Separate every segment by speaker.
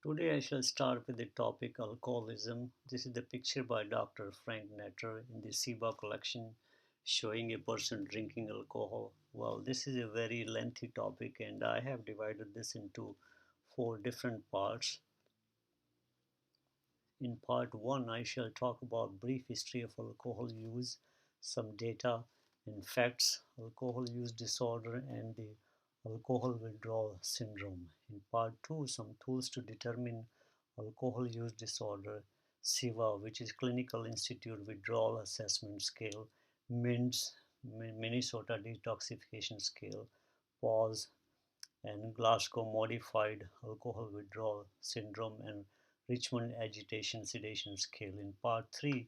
Speaker 1: Today I shall start with the topic alcoholism. This is the picture by Dr. Frank Netter in the CIWA collection showing a person drinking alcohol. Well, this is a very lengthy topic and I have divided this into four different parts. In part 1, I shall talk about brief history of alcohol use, some data and facts, alcohol use disorder and the alcohol withdrawal syndrome. In part 2, some tools to determine alcohol use disorder, CIWA, which is Clinical Institute Withdrawal Assessment Scale, MINDS, Minnesota Detoxification Scale, PAWSS, and Glasgow Modified Alcohol Withdrawal Syndrome and Richmond Agitation Sedation Scale. In part 3,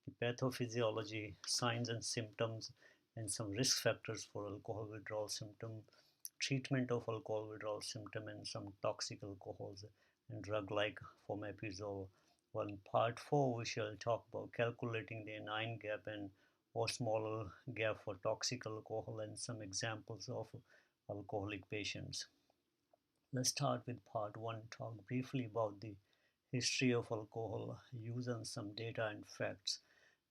Speaker 1: the pathophysiology, signs and symptoms, and some risk factors for alcohol withdrawal symptom, treatment of alcohol withdrawal symptom, and some toxic alcohols and drug like fomepizole. Well, in part 4, we shall talk about calculating the anion gap and osmolar gap for toxic alcohol and some examples of alcoholic patients. Let's start with part 1, talk briefly about the history of alcohol use and some data and facts.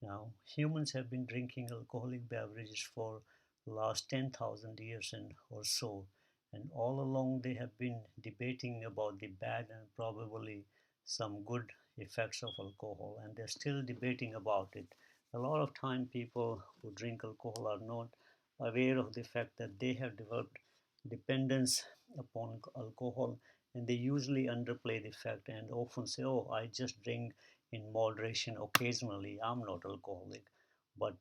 Speaker 1: Now, humans have been drinking alcoholic beverages for the last 10,000 years and or so, and all along they have been debating about the bad and probably some good effects of alcohol, and they're still debating about it. A lot of time people who drink alcohol are not aware of the fact that they have developed dependence upon alcohol, and they usually underplay the fact and often say, oh, I just drink in moderation occasionally, I'm not alcoholic. But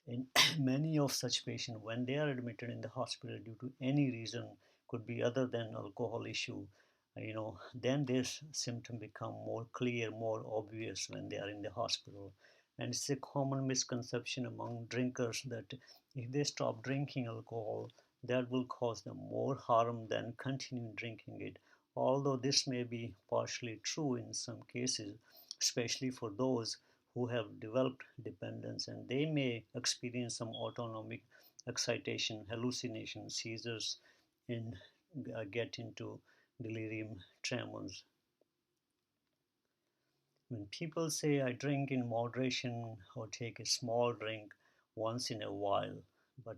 Speaker 1: in many of such patients, when they are admitted in the hospital due to any reason, could be other than alcohol issue, then this symptom become more clear, more obvious when they are in the hospital. And it's a common misconception among drinkers that if they stop drinking alcohol, that will cause them more harm than continuing drinking it. Although this may be partially true in some cases, especially for those who have developed dependence, and they may experience some autonomic excitation, hallucination, seizures, and get into delirium tremens. When people say I drink in moderation or take a small drink once in a while, but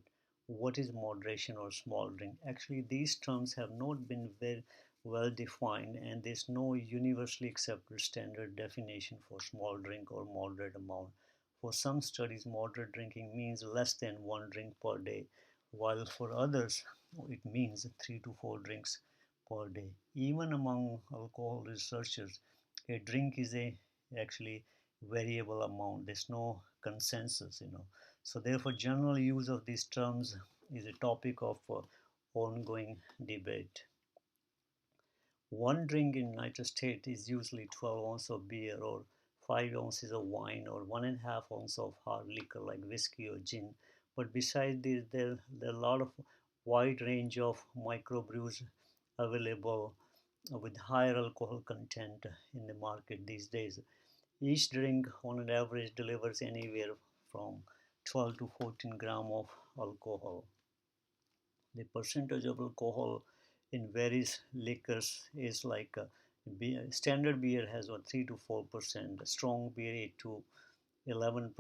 Speaker 1: what is moderation or small drink? Actually, these terms have not been very well defined, and there's no universally accepted standard definition for small drink or moderate amount. For some studies, moderate drinking means less than one drink per day, while for others, it means 3 to 4 drinks per day. Even among alcohol researchers, a drink is a actually variable amount. There's no consensus. So therefore, general use of these terms is a topic of ongoing debate. One drink in United States is usually 12 ounces of beer or 5 ounces of wine or 1.5 ounces of hard liquor like whiskey or gin. But besides this, there are a lot of wide range of microbrews available with higher alcohol content in the market these days. Each drink on an average delivers anywhere from 12 to 14 gram of alcohol. The percentage of alcohol in various liquors is like standard beer has 3 to 4%, strong beer 8 to 11%,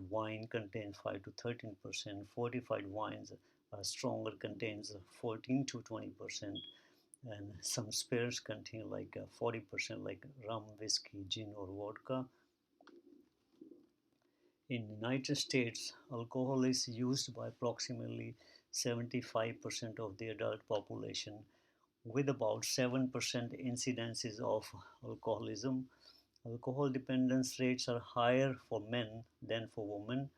Speaker 1: wine contains 5 to 13%, fortified wines are stronger, contains 14 to 20%, and some spirits contain like 40% like rum, whiskey, gin or vodka. In the United States, alcohol is used by approximately 75% of the adult population, with about 7% incidences of alcoholism. Alcohol dependence rates are higher for men than for women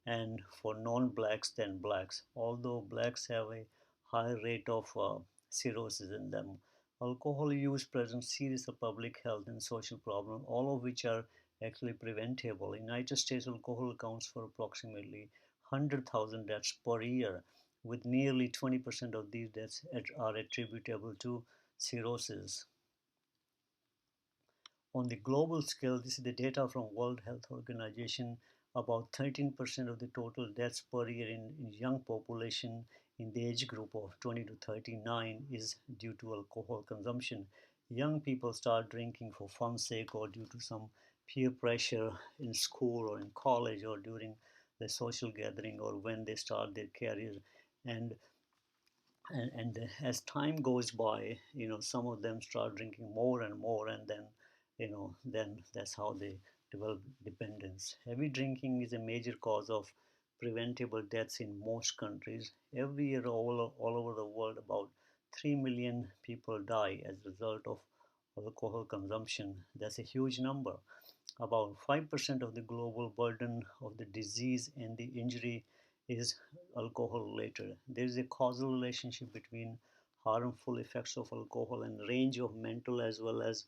Speaker 1: and for non-blacks than blacks, although blacks have a higher rate of cirrhosis in them. Alcohol use presents serious public health and social problems, all of which are actually preventable. In the United States, alcohol accounts for approximately 100,000 deaths per year, with nearly 20% of these deaths are attributable to cirrhosis. On the global scale, this is the data from World Health Organization. About 13% of the total deaths per year in young population in the age group of 20 to 39 is due to alcohol consumption. Young people start drinking for fun's sake or due to some peer pressure in school or in college or during the social gathering or when they start their career. And and as time goes by, some of them start drinking more and more, and then then that's how they develop dependence. Heavy drinking is a major cause of preventable deaths in most countries. Every year all over the world, about 3 million people die as a result of alcohol consumption. That's a huge number. About 5% of the global burden of the disease and the injury is alcohol related. There is a causal relationship between harmful effects of alcohol and range of mental as well as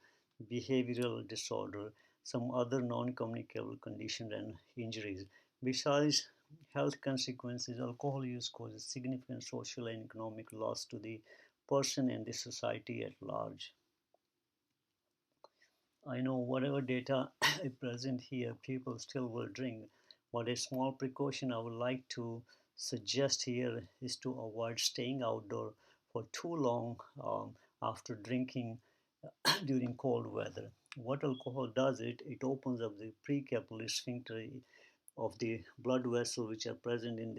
Speaker 1: behavioral disorder, some other non-communicable conditions and injuries. Besides health consequences, alcohol use causes significant social and economic loss to the person and the society at large. I know whatever data I present here, people still will drink, but a small precaution I would like to suggest here is to avoid staying outdoor for too long after drinking during cold weather. What alcohol does, it opens up the precapillary sphincter of the blood vessels which are present in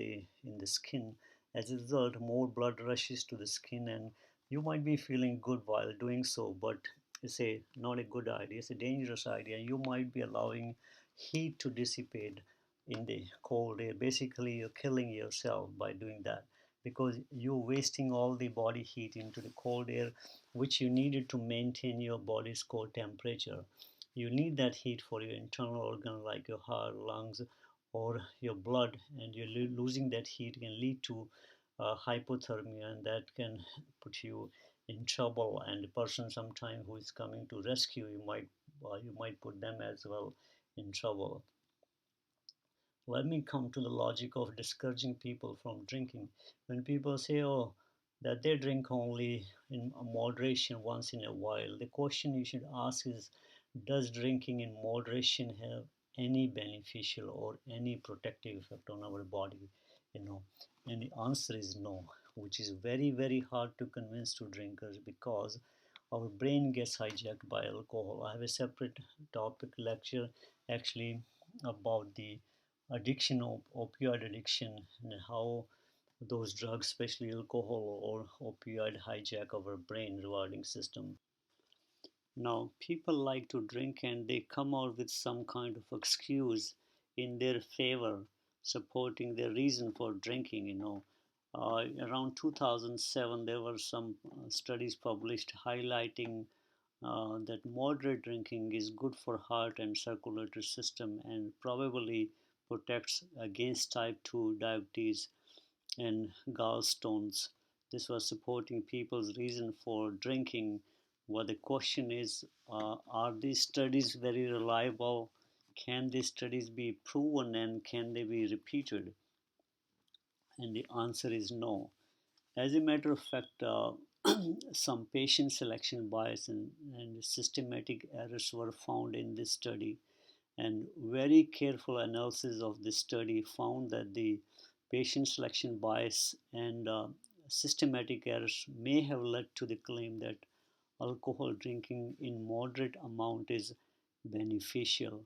Speaker 1: the skin. As a result, more blood rushes to the skin, and you might be feeling good while doing so, but it's a not a good idea. It's a dangerous idea. You might be allowing heat to dissipate in the cold air. Basically, you're killing yourself by doing that because you're wasting all the body heat into the cold air, which you needed to maintain your body's core temperature. You need that heat for your internal organ like your heart, lungs, or your blood, and you're losing that heat can lead to hypothermia, and that can put you in trouble. And the person sometime who is coming to rescue you might put them as well in trouble. Let me come to the logic of discouraging people from drinking. When people say, oh, that they drink only in moderation once in a while, the question you should ask is, does drinking in moderation have any beneficial or any protective effect on our body? You know, and the answer is no, which is very, very hard to convince to drinkers because our brain gets hijacked by alcohol. I have a separate topic lecture actually about the addiction of opioid addiction and how those drugs, especially alcohol or opioid, hijack our brain rewarding system. Now, people like to drink and they come out with some kind of excuse in their favor, supporting their reason for drinking. Around 2007, there were some studies published highlighting that moderate drinking is good for heart and circulatory system and probably protects against type 2 diabetes and gallstones. This was supporting people's reason for drinking. What the question is, are these studies very reliable? Can these studies be proven and can they be repeated? And the answer is no. As a matter of fact, some patient selection bias and systematic errors were found in this study, and very careful analysis of this study found that the patient selection bias and systematic errors may have led to the claim that alcohol drinking in moderate amount is beneficial.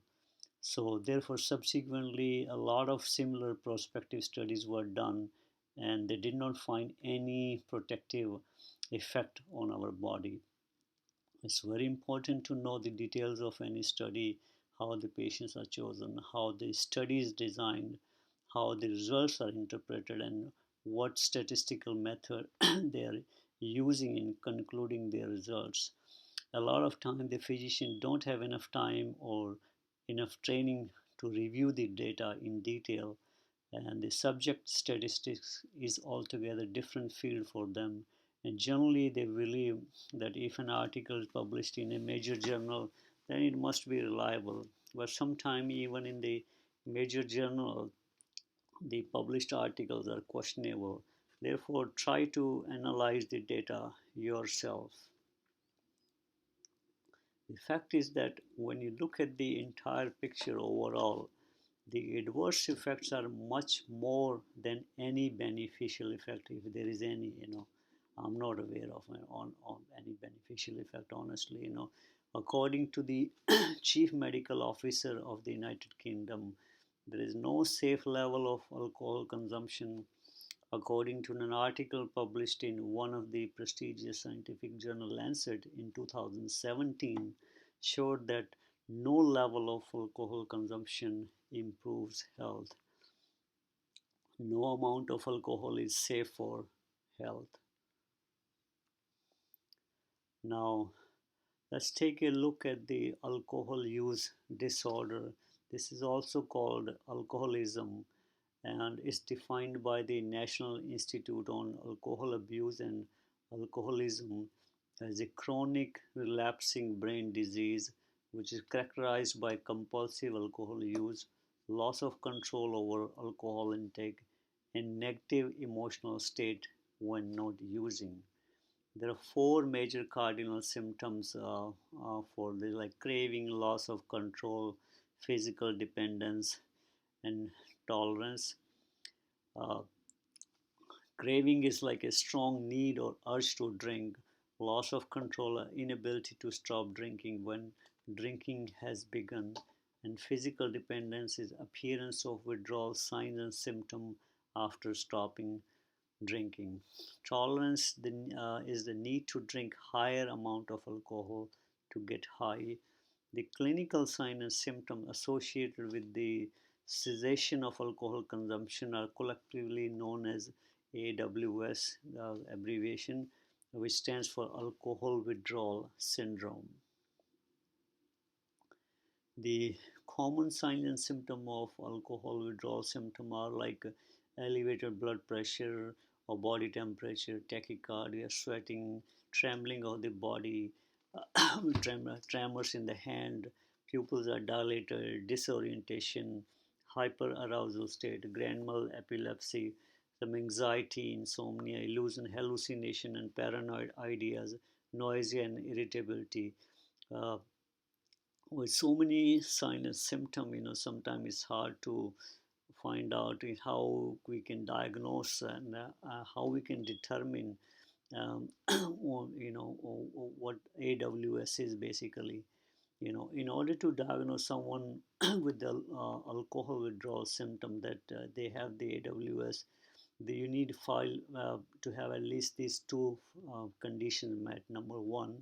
Speaker 1: So therefore, subsequently, a lot of similar prospective studies were done, and they did not find any protective effect on our body. It's very important to know the details of any study, how the patients are chosen, how the study is designed, how the results are interpreted, and what statistical method they are using in concluding their results. A lot of time the physician don't have enough time or enough training to review the data in detail, and the subject statistics is altogether different field for them, and generally they believe that if an article is published in a major journal then it must be reliable, but sometimes even in the major journal the published articles are questionable. Therefore, try to analyze the data yourself. The fact is that when you look at the entire picture overall, the adverse effects are much more than any beneficial effect, if there is any. I'm not aware of on any beneficial effect, honestly. According to the chief medical officer of the United Kingdom, there is no safe level of alcohol consumption. According to an article published in one of the prestigious scientific journal Lancet in 2017, showed that no level of alcohol consumption improves health. No amount of alcohol is safe for health. Now, let's take a look at the alcohol use disorder. This is also called alcoholism and is defined by the National Institute on Alcohol Abuse and Alcoholism as a chronic relapsing brain disease which is characterized by compulsive alcohol use, loss of control over alcohol intake, and negative emotional state when not using. There are four major cardinal symptoms for the like craving, loss of control, physical dependence, and tolerance. Uh, Craving is like a strong need or urge to drink, loss of control, inability to stop drinking when drinking has begun, and physical dependence is appearance of withdrawal signs and symptom after stopping drinking. Tolerance is the need to drink higher amount of alcohol to get high. The clinical sign and symptom associated with the cessation of alcohol consumption are collectively known as AWS, the abbreviation, which stands for alcohol withdrawal syndrome. The common signs and symptoms of alcohol withdrawal symptom are like elevated blood pressure or body temperature, tachycardia, sweating, trembling of the body, tremors in the hand, pupils are dilated, disorientation, hyperarousal state, grand mal epilepsy, some anxiety, insomnia, illusion, hallucination, and paranoid ideas, nausea and irritability. Uh, with so many signs and symptoms, sometimes it's hard to find out how we can diagnose and how we can determine, what AWS is basically. In order to diagnose someone with the alcohol withdrawal symptom that they have the AWS, you need to have at least these two conditions met. Number one,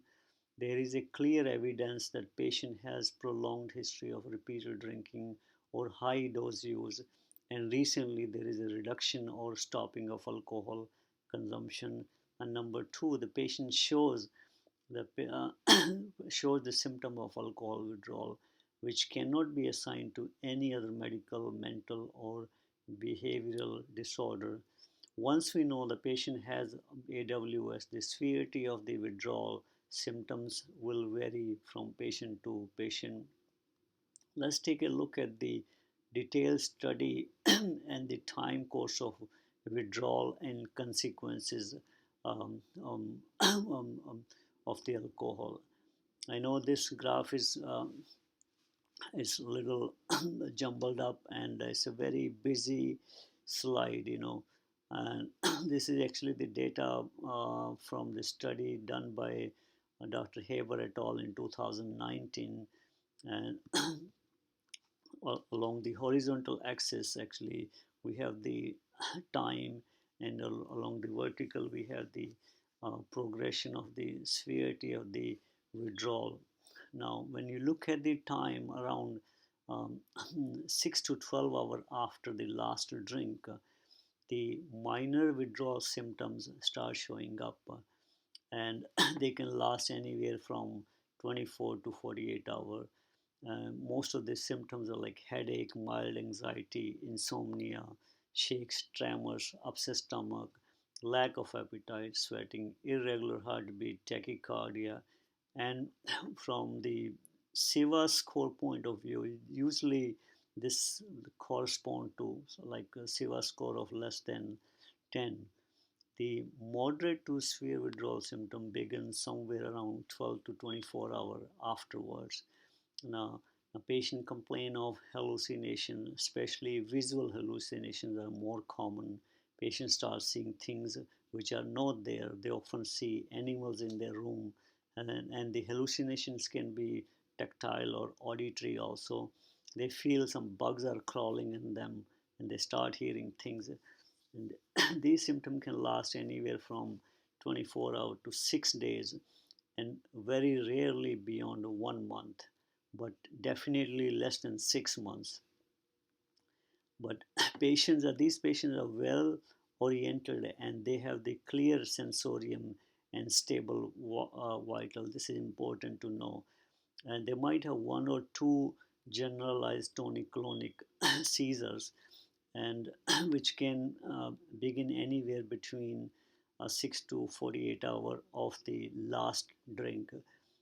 Speaker 1: there is a clear evidence that patient has prolonged history of repeated drinking or high dose use, and recently there is a reduction or stopping of alcohol consumption. And number two, the patient shows the shows the symptom of alcohol withdrawal, which cannot be assigned to any other medical, mental, or behavioral disorder. Once we know the patient has AWS, the severity of the withdrawal symptoms will vary from patient to patient. Let's take a look at the detailed study and the time course of withdrawal and consequences um, um, of the alcohol. I know this graph is a little jumbled up and it's a very busy slide. And this is actually the data from the study done by Dr. Haber et al. In 2019. And along the horizontal axis, actually, we have the time, and along the vertical, we have the progression of the severity of the withdrawal. Now, when you look at the time around um, 6 to 12 hours after the last drink, the minor withdrawal symptoms start showing up, and they can last anywhere from 24 to 48 hours. Most of the symptoms are like headache, mild anxiety, insomnia, shakes, tremors, upset stomach, lack of appetite, sweating, irregular heartbeat, tachycardia. And from the CIWA score point of view, usually this correspond to like a CIWA score of less than 10. The moderate to severe withdrawal symptom begins somewhere around 12 to 24 hours afterwards. Now, a patient complain of hallucination, especially visual hallucinations are more common. Patients start seeing things which are not there. They often see animals in their room, and the hallucinations can be tactile or auditory also. They feel some bugs are crawling in them, and they start hearing things. And these symptoms can last anywhere from 24 hours to 6 days, and very rarely beyond 1 month, but definitely less than 6 months. But these patients are well oriented, and they have the clear sensorium and stable vital. This is important to know. And they might have one or two generalized tonic-clonic seizures, and which can begin anywhere between 6 to 48 hours of the last drink.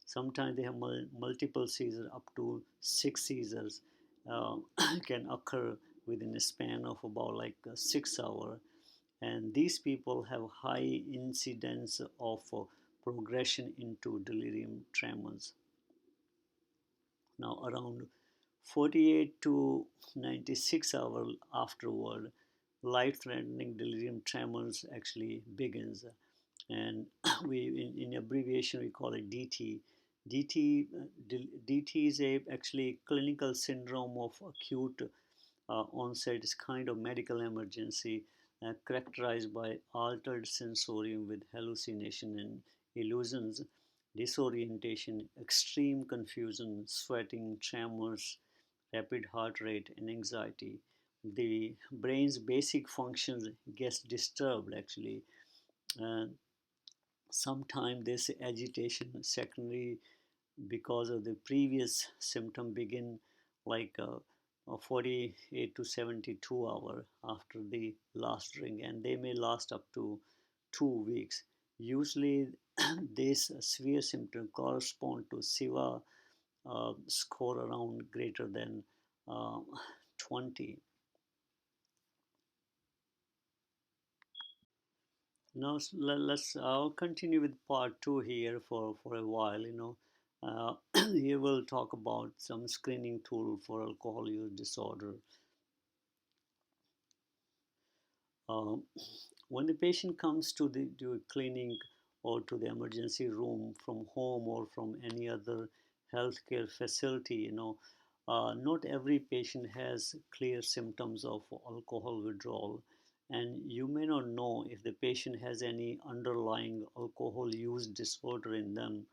Speaker 1: Sometimes they have multiple seizures, up to 6 seizures uh, can occur within a span of about like 6 hours. And these people have high incidence of progression into delirium tremens. Now, around 48 to 96 hours afterward, life-threatening delirium tremens actually begins, and in abbreviation, we call it DT. DT is actually clinical syndrome of acute onset. Is kind of medical emergency characterized by altered sensorium with hallucination and illusions, disorientation, extreme confusion, sweating, tremors, rapid heart rate, and anxiety. The brain's basic functions gets disturbed actually. Uh, Sometimes this agitation secondary because of the previous symptom begin like 48 to 72 hours after the last drink, and they may last up to 2 weeks. Usually this severe symptom correspond to CIWA score around greater than uh, 20. Now let's I'll continue with part two here for a while. Here we'll talk about some screening tool for alcohol use disorder. Um, when the patient comes to a clinic or to the emergency room from home or from any other healthcare facility, not every patient has clear symptoms of alcohol withdrawal, and you may not know if the patient has any underlying alcohol use disorder in them.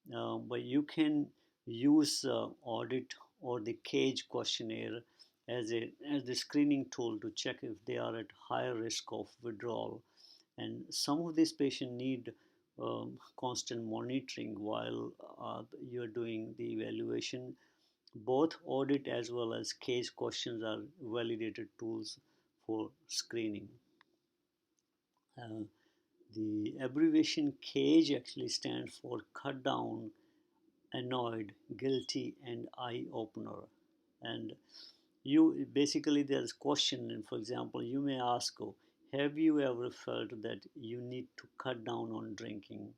Speaker 1: But you can use audit or the cage questionnaire as the screening tool to check if they are at higher risk of withdrawal. And some of these patients need constant monitoring while you're doing the evaluation. Both audit as well as case questions are validated tools for screening. Uh, the abbreviation CAGE actually stands for cut down, annoyed, guilty, and eye opener. And you basically there's question, and for example, you may ask, oh, have you ever felt that you need to cut down on drinking?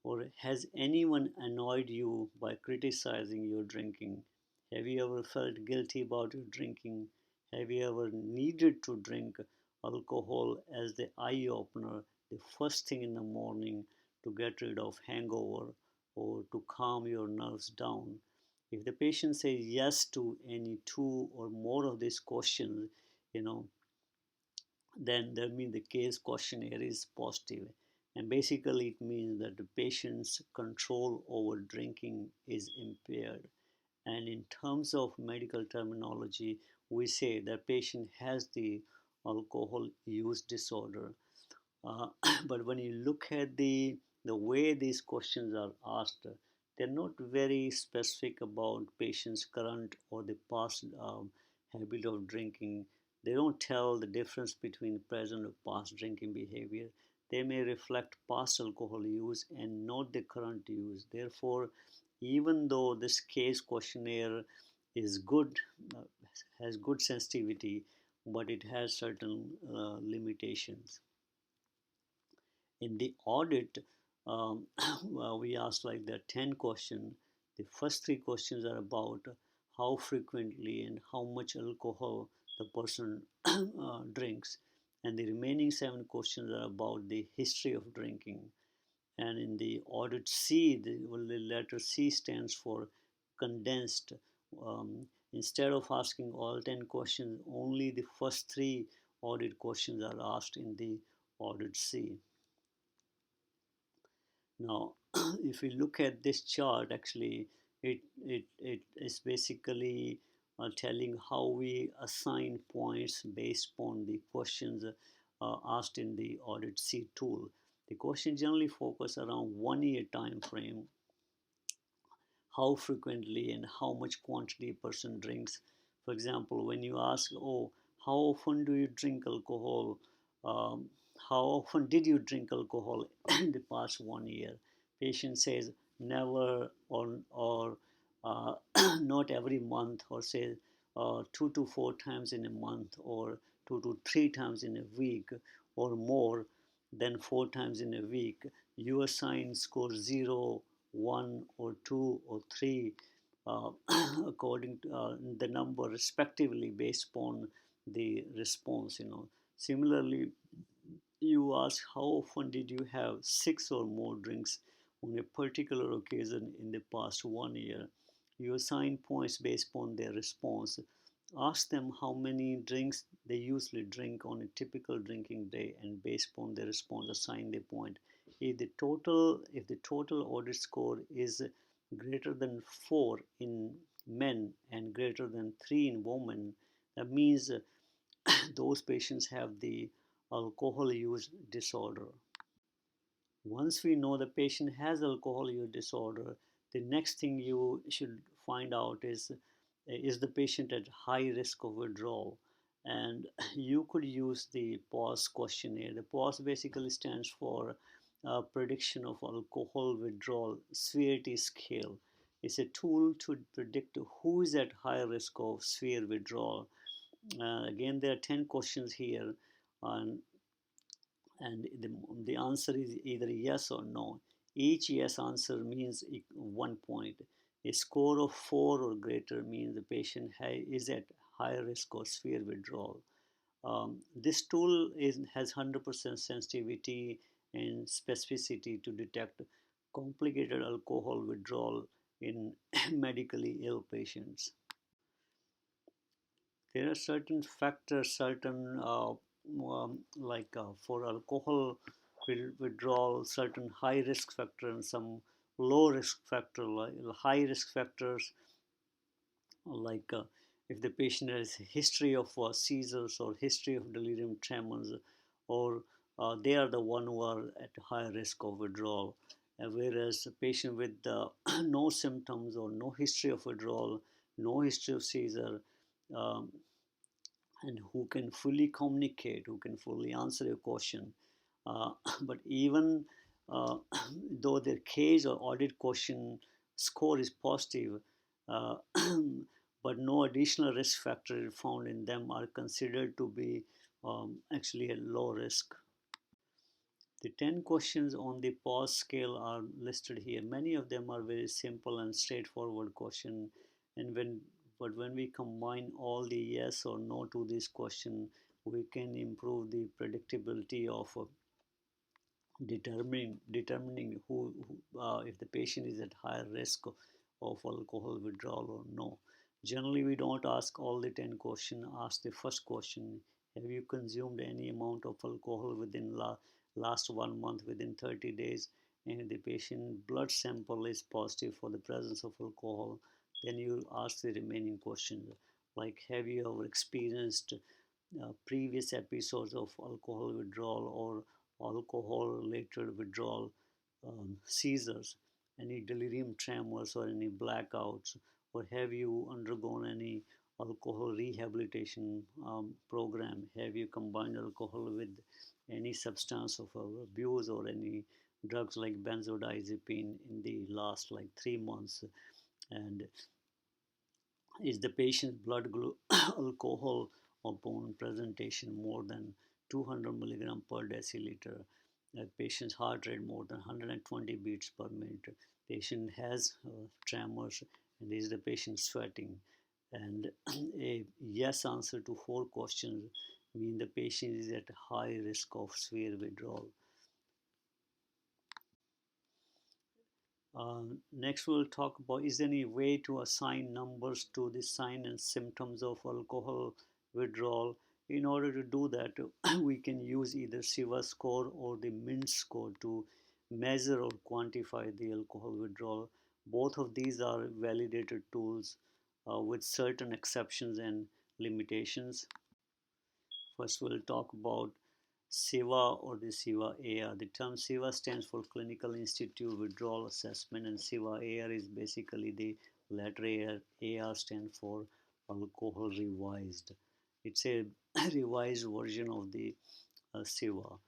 Speaker 1: Or has anyone annoyed you by criticizing your drinking? Have you ever felt guilty about your drinking? Have you ever needed to drink alcohol as the eye opener the first thing in the morning to get rid of hangover or to calm your nerves down? If the patient says yes to any two or more of these questions, you know, then that means the case questionnaire is positive. And basically, it means that the patient's control over drinking is impaired. And in terms of medical terminology, we say that patient has the alcohol use disorder. Uh, but when you look at the way these questions are asked, they're not very specific about patient's current or the past habit of drinking. They don't tell the difference between present or past drinking behavior. They may reflect past alcohol use and not the current use. Therefore, even though this case questionnaire is good, uh, has good sensitivity, but it has certain limitations. In the audit, well, we asked like the 10 questions. The first three questions are about how frequently and how much alcohol the person drinks. and the remaining 7 questions are about the history of drinking. And in the audit C, the letter C stands for condensed. Instead of asking all 10 questions, only the first 3 audit questions are asked in the audit C. Now, if we look at this chart, actually, it is basically telling how we assign points based on the questions asked in the audit C tool. The questions generally focus around 1 year time frame, how frequently and how much quantity a person drinks. For example, when you ask, oh, how often do you drink alcohol? Um, how often did you drink alcohol in the past 1 year? Patient says never, or not every month, or says 2 to 4 times in a month, or 2 to 3 times in a week, or more than 4 times in a week. You assign score 0, 1 or 2 or 3 uh, according to the number respectively based upon the response. Similarly, you ask how often did you have 6 or more drinks on a particular occasion in the past 1 year. You assign points based upon their response. Ask them how many drinks they usually drink on a typical drinking day, and based upon their response, assign the point. If the total audit score is greater than 4 in men and greater than 3 in women, that means those patients have the alcohol use disorder. Once we know the patient has alcohol use disorder, the next thing you should find out is the patient at high risk of withdrawal? And you could use the PAWSS questionnaire. The PAWSS basically stands for Prediction of Alcohol Withdrawal Severity Scale. It's a tool to predict who is at high risk of severe withdrawal. Again, there are 10 questions here, and the answer is either yes or no. Each yes answer means 1 point. A score of 4 or greater means the patient is at high risk of severe withdrawal. This tool has 100% sensitivity and specificity to detect complicated alcohol withdrawal in medically ill patients. There are certain factors, for alcohol withdrawal, certain high risk factor and some low risk factor. Like high risk factors, like if the patient has history of seizures or history of delirium tremens, or they are the one who are at high risk of withdrawal. Whereas a patient with no symptoms or no history of withdrawal, no history of seizure, um, and who can fully communicate, who can fully answer your question. But even uh, though their case or audit question score is positive, uh, but no additional risk factor found in them, are considered to be actually a low risk. The 10 questions on the PAWSS scale are listed here. Many of them are very simple and straightforward questions, and when we combine all the yes or no to this question, we can improve the predictability of determining if the patient is at higher risk of alcohol withdrawal or no. Generally, we don't ask all the 10 questions. Ask the first question: have you consumed any amount of alcohol within last 1 month, within 30 days? And if the patient blood sample is positive for the presence of alcohol, then you ask the remaining questions, like have you ever experienced previous episodes of alcohol withdrawal or alcohol related withdrawal, seizures, any delirium tremors or any blackouts, or have you undergone any alcohol rehabilitation program? Have you combined alcohol with any substance of abuse or any drugs like benzodiazepine in the last like 3 months? And is the patient's blood alcohol upon presentation more than 200 milligram per deciliter? The patient's heart rate more than 120 beats per minute. Patient has tremors, and is the patient sweating? And a yes answer to 4 questions mean the patient is at high risk of severe withdrawal. Next, we'll talk about, is there any way to assign numbers to the sign and symptoms of alcohol withdrawal? In order to do that, we can use either CIWA score or the MINT score to measure or quantify the alcohol withdrawal. Both of these are validated tools with certain exceptions and limitations. First, we'll talk about CIWA or the CIWA AR. The term CIWA stands for Clinical Institute Withdrawal Assessment, and CIWA AR is basically the letter AR stands for Alcohol Revised. It's a revised version of the CIWA.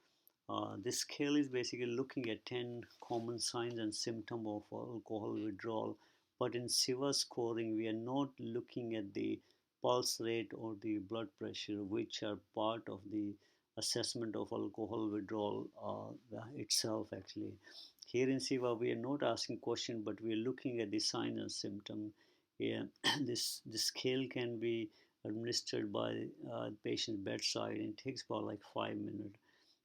Speaker 1: This scale is basically looking at 10 common signs and symptoms of alcohol withdrawal. But in CIWA scoring, we are not looking at the pulse rate or the blood pressure, which are part of the assessment of alcohol withdrawal itself actually. Here in CIWA, we are not asking question, but we are looking at the sign and symptom. Yeah, this scale can be administered by patient's bedside and takes about like 5 minutes.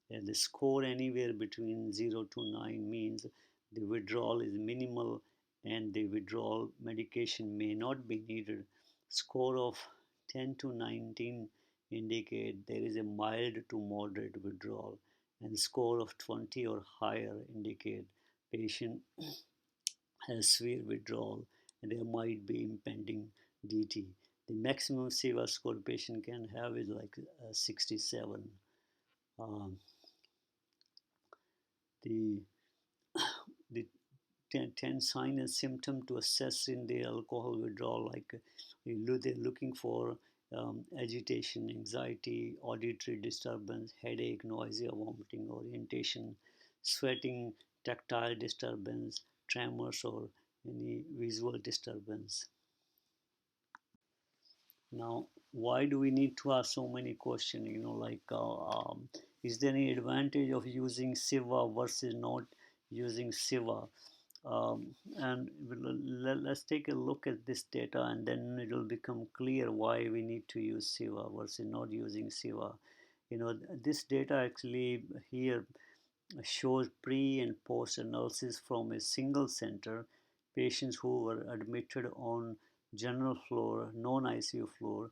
Speaker 1: And the score anywhere between 0 to 9 means the withdrawal is minimal and the withdrawal medication may not be needed. Score of 10 to 19 indicate there is a mild to moderate withdrawal, and score of 20 or higher indicate patient has severe withdrawal and there might be impending DT. The maximum CIWA score patient can have is like 67. Um, the the 10 sign and symptom to assess in the alcohol withdrawal, like they're looking for agitation, anxiety, auditory disturbance, headache, nausea, vomiting, orientation, sweating, tactile disturbance, tremors, or any visual disturbance. Now, why do we need to ask so many questions? Is there any advantage of using CIWA versus not using CIWA? And let's take a look at this data, and then it will become clear why we need to use CIWA versus not using CIWA. This data actually here shows pre and post analysis from a single center, patients who were admitted on general floor, non-ICU floor.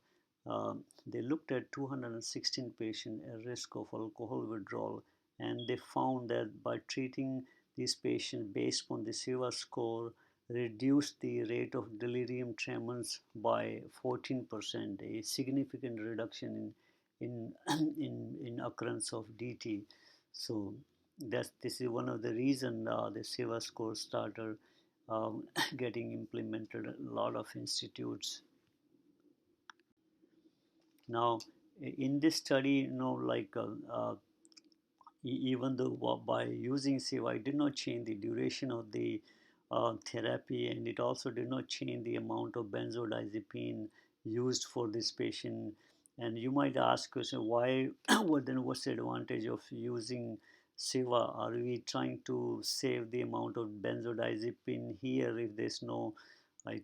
Speaker 1: They looked at 216 patients at risk of alcohol withdrawal, and they found that by treating these patients based on the CIWA score, reduced the rate of delirium tremens by 14%, a significant reduction in occurrence of DT. So this is one of the reason the CIWA score started getting implemented at a lot of institutes. Now, in this study, even though by using CIWA, it did not change the duration of the therapy, and it also did not change the amount of benzodiazepine used for this patient. And you might ask question, why? What's the advantage of using CIWA? Are we trying to save the amount of benzodiazepine here if there's no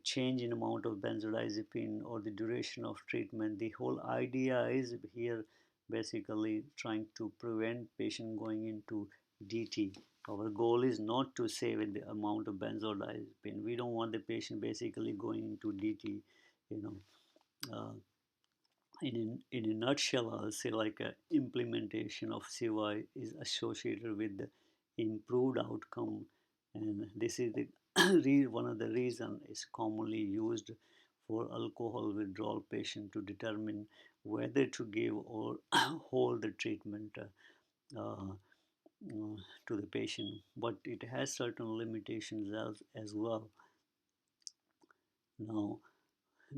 Speaker 1: change in amount of benzodiazepine or the duration of treatment? The whole idea is here basically trying to prevent patient going into DT. Our goal is not to save the amount of benzodiazepine. We don't want the patient basically going into DT. Uh, in a nutshell, I'll say like implementation of CIWA is associated with the improved outcome, and this is the one of the reason is commonly used for alcohol withdrawal patient to determine whether to give or hold the treatment to the patient, but it has certain limitations as well. Now,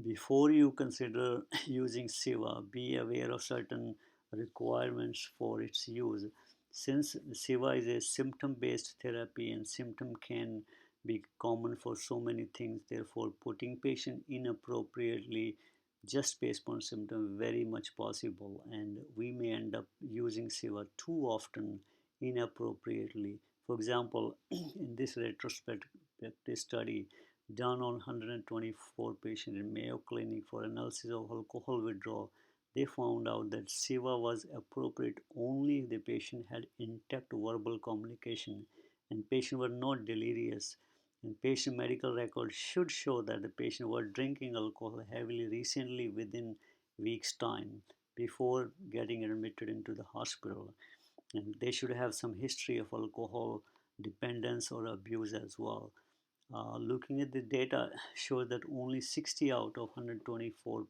Speaker 1: before you consider using CIWA, be aware of certain requirements for its use. Since CIWA is a symptom-based therapy and symptom can be common for so many things, therefore putting patient inappropriately just based on symptom very much possible, and we may end up using CIWA too often inappropriately. For example, in this retrospective study, done on 124 patients in Mayo Clinic for analysis of alcohol withdrawal, they found out that CIWA was appropriate only if the patient had intact verbal communication and patient were not delirious. And patient medical records should show that the patient was drinking alcohol heavily recently within weeks' time before getting admitted into the hospital. And they should have some history of alcohol dependence or abuse as well. Looking at the data shows that only 60 out of 124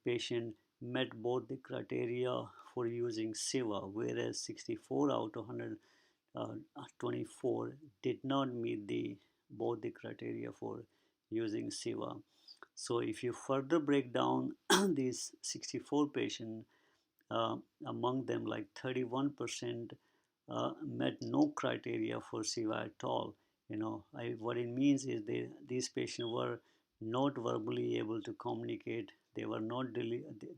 Speaker 1: patient met both the criteria for using CIWA, whereas 64 out of 124 did not meet both the criteria for using CIWA. So if you further break down these 64 patients, among them like 31% met no criteria for CIWA at all. What it means is these patients were not verbally able to communicate. They were not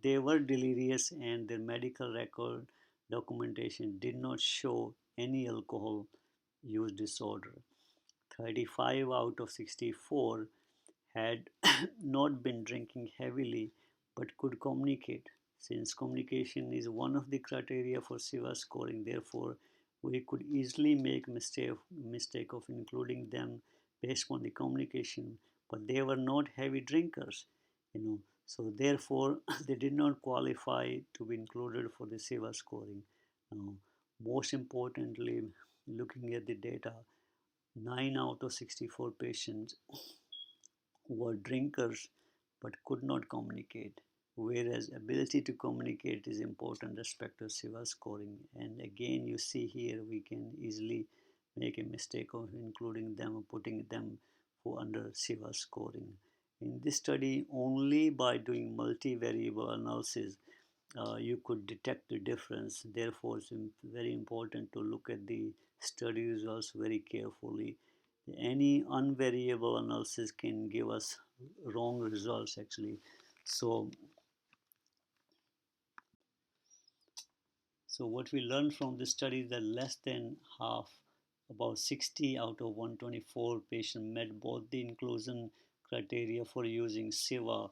Speaker 1: they were delirious, and their medical record documentation did not show any alcohol use disorder. 35 out of 64 had not been drinking heavily but could communicate. Since communication is one of the criteria for CIWA scoring, therefore, we could easily make mistake of including them based on the communication, but they were not heavy drinkers, So therefore, they did not qualify to be included for the CIWA scoring. Now, most importantly, looking at the data, 9 out of 64 patients were drinkers but could not communicate, whereas ability to communicate is important aspect of CIWA scoring. And again, you see here we can easily make a mistake of including them or putting them for under CIWA scoring. In this study, only by doing multivariable analysis you could detect the difference. Therefore, it's very important to look at the study results very carefully. Any unvariable analysis can give us wrong results actually. So what we learned from this study is that less than half, about 60 out of 124 patients met both the inclusion criteria for using CIWA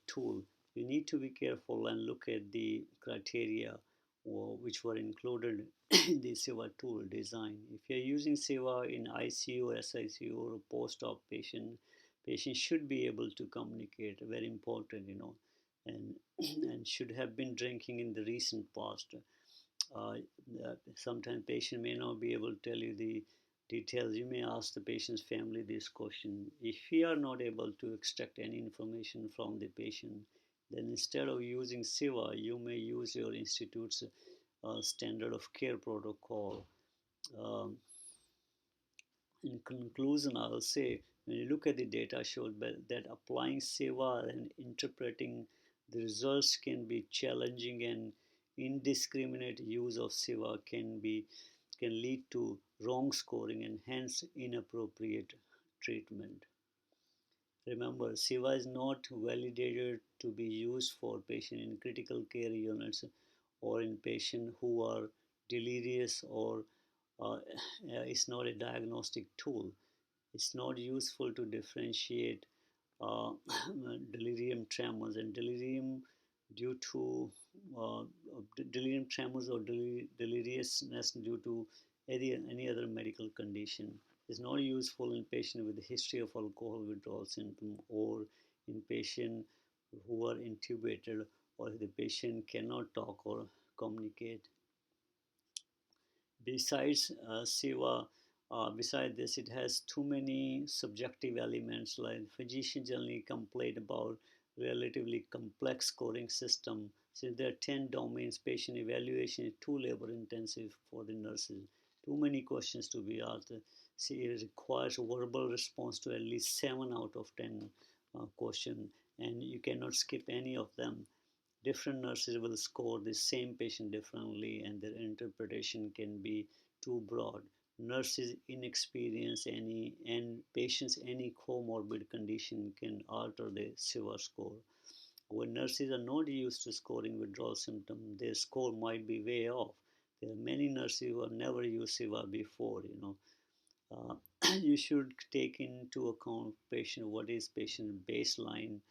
Speaker 1: tool. You need to be careful and look at the criteria which were included in the CIWA tool design. If you're using CIWA in ICU, SICU, or post-op patient should be able to communicate. Very important, and and should have been drinking in the recent past. Uh, Sometimes patient may not be able to tell you the details. You may ask the patient's family this question. If you are not able to extract any information from the patient, then instead of using CIWA, you may use your institute's standard of care protocol. Um, in conclusion, I will say when you look at the data, shows that applying CIWA and interpreting the results can be challenging, and indiscriminate use of CIWA can lead to wrong scoring and hence inappropriate treatment. Remember, CIWA is not validated to be used for patients in critical care units or in patients who are delirious, or it's not a diagnostic tool. It's not useful to differentiate uh, delirium tremors and delirium due to uh, delirium tremors or deliriousness due to any other medical condition. Is not useful in patients with a history of alcohol withdrawal syndrome, or in patients who are intubated, or if the patient cannot talk or communicate. Besides CIWA, besides this, it has too many subjective elements. Like physicians generally complain about relatively complex scoring system. Since there are 10 domains, patient evaluation is too labor intensive for the nurses. Too many questions to be asked. See, it requires verbal response to at least 7 out of 10 questions, and you cannot skip any of them. Different nurses will score the same patient differently, and their interpretation can be too broad. Nurses' inexperience and patients' any comorbid condition can alter the CIWA score. When nurses are not used to scoring withdrawal symptoms, their score might be way off. There are many nurses who have never used CIWA before. Uh, you should take into account what is patient baseline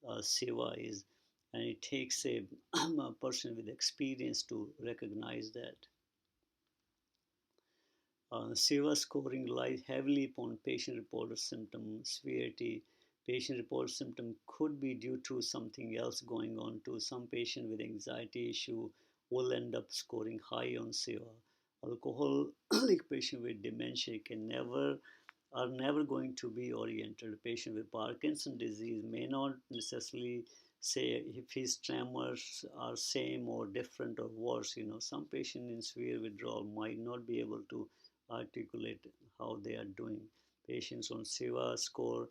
Speaker 1: CIWA is, and it takes a, a person with experience to recognize that. CIWA scoring relies heavily upon patient-reported symptom severity. Patient-reported symptom could be due to something else going on too. Some patient with anxiety issue will end up scoring high on CIWA. Alcoholic patient with dementia are never going to be oriented. A patient with Parkinson's disease may not necessarily say if his tremors are same or different or worse. Some patient in severe withdrawal might not be able to articulate how they are doing. Patients on CIWA score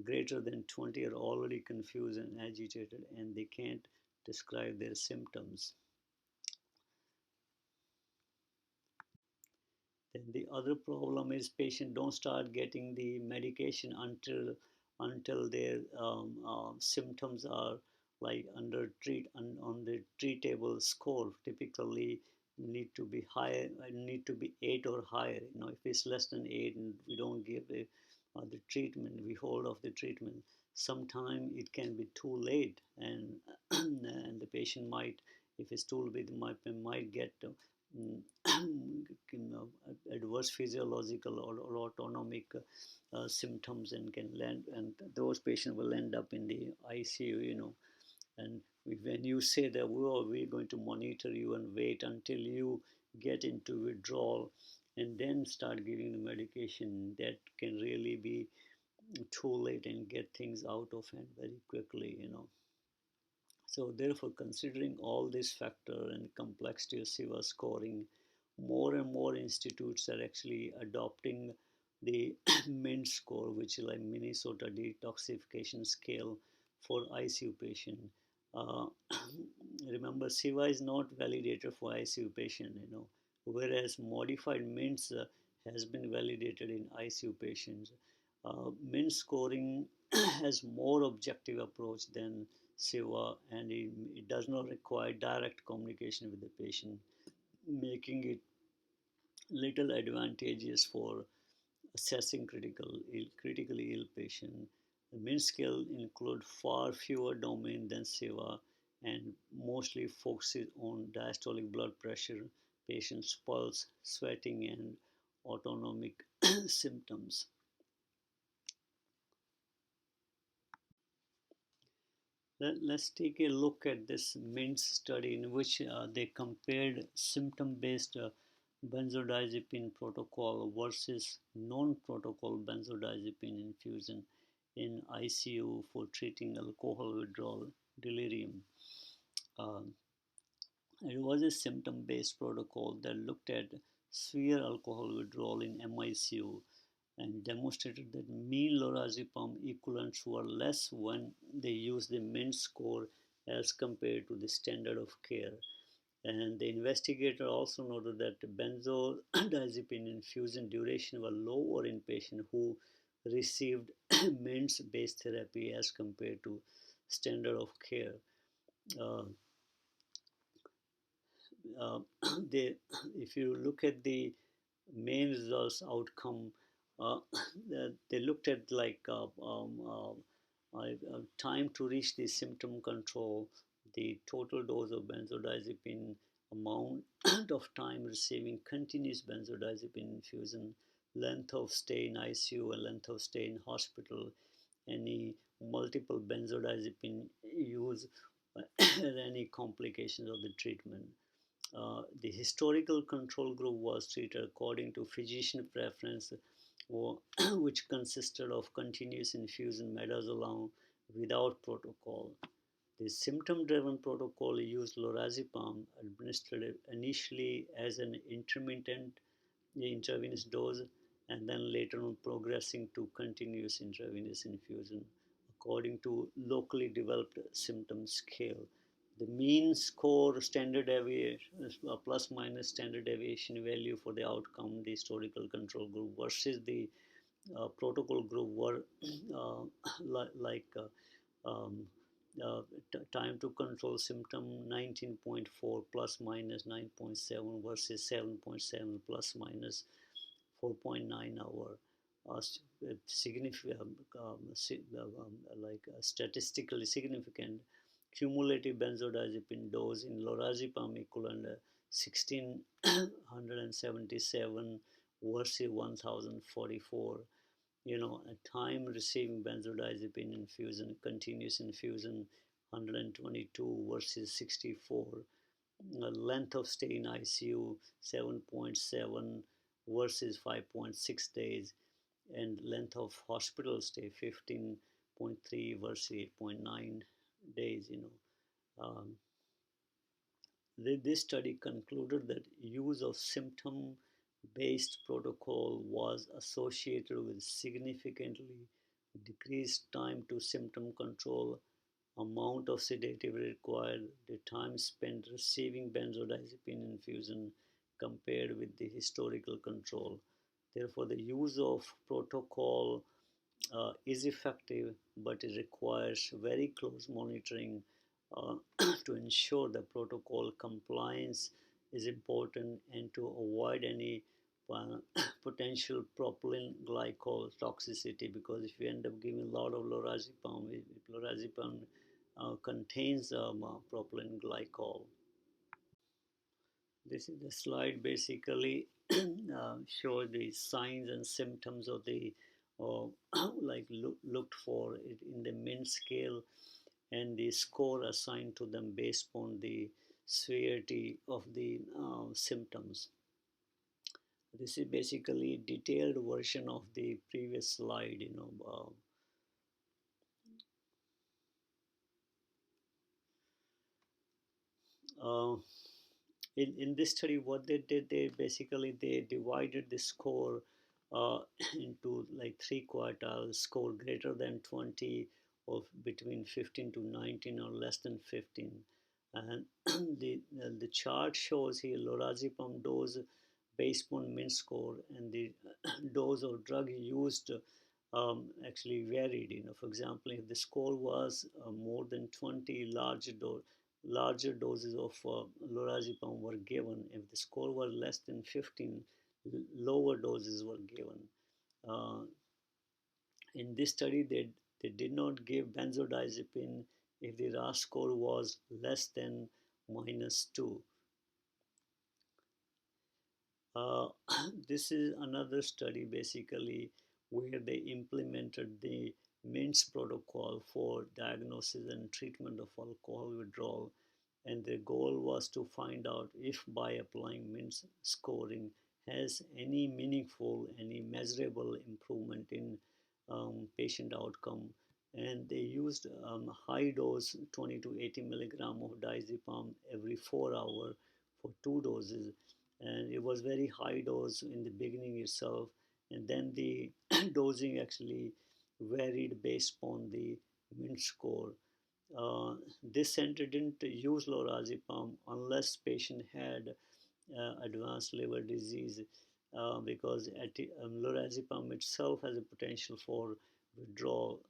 Speaker 1: greater than 20 are already confused and agitated, and they can't describe their symptoms. Then the other problem is patients don't start getting the medication until their symptoms are like on the treatable score. Typically need to be higher, need to be 8 or higher. If it's less than 8 and we don't give the treatment, we hold off the treatment. Sometimes it can be too late, and and the patient might, if it's too late, might get adverse physiological or autonomic symptoms, and can land, and those patients will end up in the ICU. And when you say that we're going to monitor you and wait until you get into withdrawal and then start giving the medication, that can really be too late and get things out of hand very quickly. So therefore, considering all these factors and complexity of CIWA scoring, more and more institutes are actually adopting the MINT score, which is like Minnesota Detoxification Scale for ICU patient. Uh, Remember, CIWA is not validated for ICU patient, whereas modified MINTs has been validated in ICU patients. MINT scoring has more objective approach than CIWA, and it does not require direct communication with the patient, making it little advantageous for assessing critically ill patient. The MINT scale include far fewer domains than CIWA and mostly focuses on diastolic blood pressure, patient's pulse, sweating, and autonomic symptoms. Let's take a look at this MINTS study in which they compared symptom-based benzodiazepine protocol versus non-protocol benzodiazepine infusion in ICU for treating alcohol withdrawal delirium. Um, it was a symptom-based protocol that looked at severe alcohol withdrawal in MICU and demonstrated that mean lorazepam equivalents were less when they used the MINT score as compared to the standard of care. And the investigator also noted that the benzodiazepine infusion duration was lower in patients who received MINTs-based therapy as compared to standard of care. Uh, uh, they, if you look at the main results outcome, uh, they looked at like time to reach the symptom control, the total dose of benzodiazepine, amount of time receiving continuous benzodiazepine infusion, length of stay in ICU and length of stay in hospital, any multiple benzodiazepine use, and any complications of the treatment. The historical control group was treated according to physician preference, which consisted of continuous infusion midazolam without protocol. The symptom-driven protocol used lorazepam administered initially as an intermittent intravenous dose and then later on progressing to continuous intravenous infusion according to locally developed symptom scale. The mean score standard deviation, plus minus standard deviation value for the outcome, the historical control group versus the protocol group were uh, like um, uh, time to control symptom 19.4 plus minus 9.7 versus 7.7 plus minus 4.9 hour. Significant, statistically significant cumulative benzodiazepine dose in lorazepam equivalent 1677 versus 1044. A time receiving benzodiazepine infusion, continuous infusion 122 versus 64. Length of stay in ICU 7.7 versus 5.6 days, and length of hospital stay 15.3 versus 8.9 days. Um, this study concluded that use of symptom-based protocol was associated with significantly decreased time to symptom control, amount of sedative required, the time spent receiving benzodiazepine infusion compared with the historical control. Therefore, the use of protocol is effective, but it requires very close monitoring uh, to ensure the protocol compliance is important and to avoid any uh, potential propylene glycol toxicity, because if you end up giving a lot of lorazepam contains propylene glycol. This is the slide basically shows the signs and symptoms of the uh, looked for it in the MINT scale, and the score assigned to them based on the severity of the symptoms. This is basically a detailed version of the previous slide. Uh, in this study, what they did, they divided the score uh, into like three quartiles: score greater than 20, or between 15 to 19, or less than 15. And the chart shows here lorazepam dose based on MINT score, and the dose of drug used actually varied. For example, if the score was more than 20, larger doses of lorazepam were given. If the score was less than 15, lower doses were given. Uh, in this study, they did not give benzodiazepine if the RASS score was less than -2. Uh, this is another study basically where they implemented the MINTS protocol for diagnosis and treatment of alcohol withdrawal, and the goal was to find out if by applying MINTS scoring has any meaningful, any measurable improvement in patient outcome. And they used high dose 20 to 80 milligram of diazepam every 4 hours for 2 doses, and it was very high dose in the beginning itself, and then the dosing actually varied based on the MINT score. This center didn't use lorazepam unless patient had advanced liver disease, because lorazepam itself has a potential for withdrawal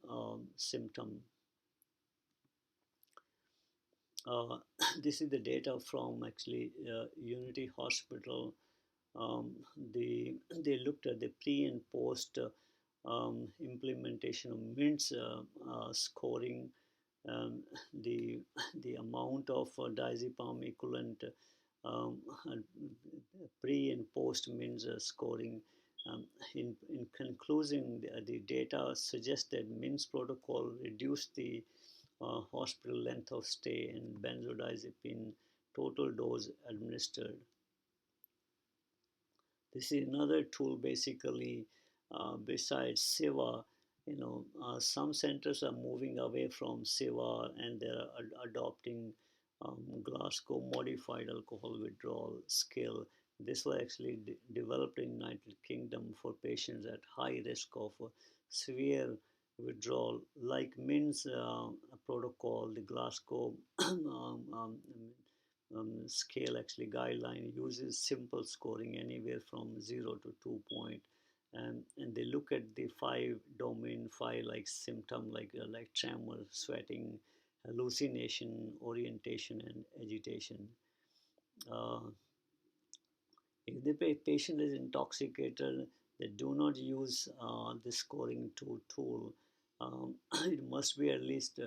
Speaker 1: symptom. Uh, this is the data from actually Unity Hospital. Um, they looked at the pre and post implementation of MINTS scoring, um, the the amount of diazepam equivalent um, pre and post MINTS scoring. In conclusion, the data suggests that MINTS protocol reduced the hospital length of stay and benzodiazepine total dose administered. This is another tool basically besides CIWA. Some centers are moving away from CIWA and they're adopting Glasgow modified alcohol withdrawal scale. This was actually developed in United Kingdom for patients at high risk of severe withdrawal, like MINTS protocol. The Glasgow scale actually guideline uses simple scoring anywhere from 0 to 2 point, and they look at the 5 like symptom like tremor, sweating, hallucination, orientation, and agitation. uh, if the patient is intoxicated, they do not use the scoring tool. It must be at least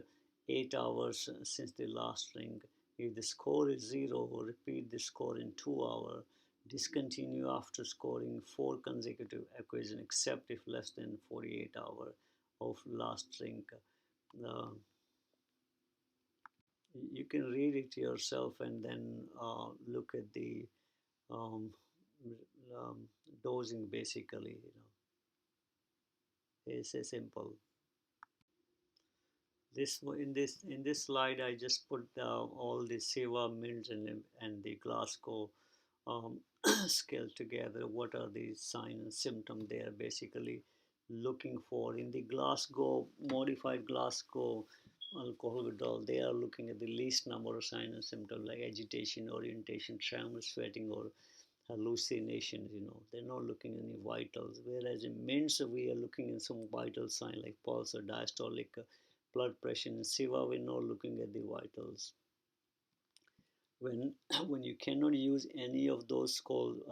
Speaker 1: 8 hours since the last drink. If the score is 0, repeat the score in 2 hours. Discontinue after scoring 4 consecutive occasions except if less than 48 hours of last drink. Uh, you can read it yourself and then look at the um, um, dosing basically. It's a simple. In this slide, I just put all the CIWA mints and the Glasgow um, scale together. What are the signs and symptoms they are basically looking for in the Glasgow modified Glasgow alcohol withdrawal? They are looking at the least number of signs and symptoms like agitation, orientation, tremor, sweating, or hallucinations. They're not looking at any vitals. Whereas in mints, we are looking at some vital sign like pulse or diastolic blood pressure. In CIWA, we're not looking at the vitals. When when you cannot use any of those called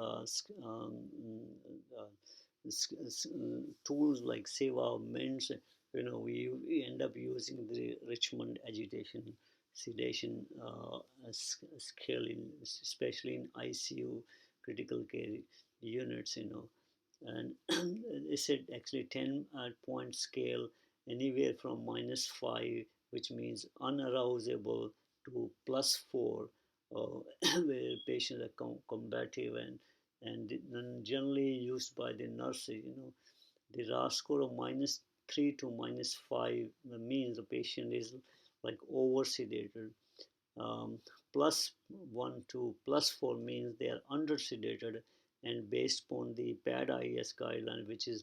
Speaker 1: tools like CIWA, mints, we end up using the Richmond agitation, sedation scale, especially in ICU critical care units. And it's actually 10-point scale, anywhere from -5, which means unarousable, to +4, where patients are combative and generally used by the nurses. The RASS score of -3 to -5 means the patient is like over sedated. +1 to +4 means they are under sedated, and based upon the PAD-IS guideline, which is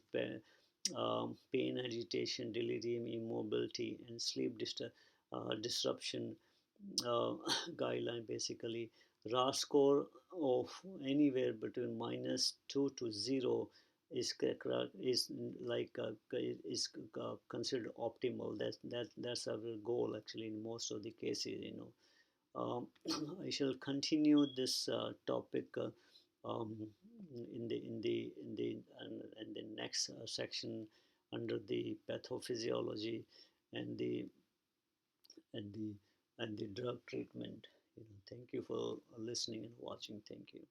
Speaker 1: pain, agitation, delirium, immobility, and sleep disruption uh, guideline, basically RASS score of anywhere between -2 to 0 is like is considered optimal. That's our goal actually in most of the cases. I shall continue this topic um, in the next section under the pathophysiology and the and the and the drug treatment. Thank you for listening and watching. Thank you.